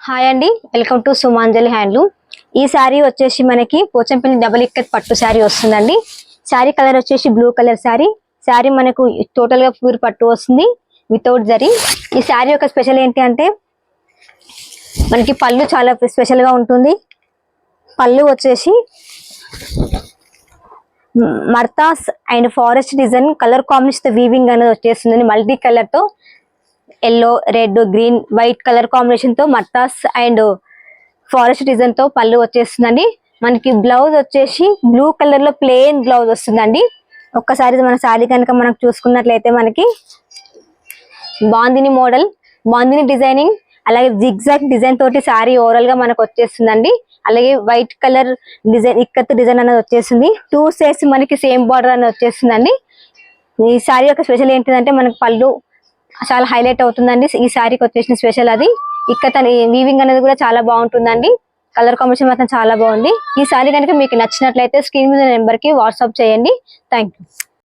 Hi అండి, welcome to Sumanjali handloom. ఈ శారీ వచ్చేసి మనకి పోచంపల్లి డబుల్ ఇక్కత్ పట్టు శారీ వస్తుందండి. శారీ కలర్ వచ్చేసి బ్లూ కలర్ శారీ. శారీ మనకు టోటల్ గా ప్యూర్ పట్టు వస్తుంది వితౌట్ జరీ. ఈ శారీ యొక్క స్పెషల్ ఏంటి అంటే మనకి పళ్ళు చాలా స్పెషల్ గా ఉంటుంది. పళ్ళు వచ్చేసి మర్తాస్ and forest design colour combination weaving అనేది వచ్చేస్తుంది. మల్టీ కలర్ తో yellow, red, green, white colour combination తో మర్తాస్ అండ్ ఫారెస్ట్ డిజైన్ తో పళ్ళు వచ్చేస్తుందండి. మనకి బ్లౌజ్ వచ్చేసి బ్లూ కలర్ లో ప్లెయిన్ బ్లౌజ్ వస్తుందండి. ఒక్కసారి మన శారీ కనుక మనం చూసుకున్నట్లయితే మనకి బాందిని మోడల్, బాందిని డిజైనింగ్, అలాగే జిగ్జాగ్ డిజైన్ తోటి శారీ ఓవరాల్ గా మనకు వచ్చేస్తుందండి. అలాగే white colour design ikat design అనేది వచ్చేసింది. 2 సైడ్స్ మనకి సేమ్ బార్డర్ అనేది వచ్చేస్తుందండి. ఈ శారీ యొక్క స్పెషల్ ఏంటిదంటే మనకి పళ్ళు చాలా హైలైట్ అవుతుందండి. ఈ శారీకి వచ్చేసిన స్పెషల్ అది ఇక్కత్ వీవింగ్ అనేది కూడా చాలా బాగుంటుందండి. కలర్ కాంబినేషన్ మాత్రం చాలా బాగుంది. ఈ శారీ కనుక మీకు నచ్చినట్లయితే స్క్రీన్ మీద నెంబర్ కి వాట్సాప్ చేయండి. Thank you.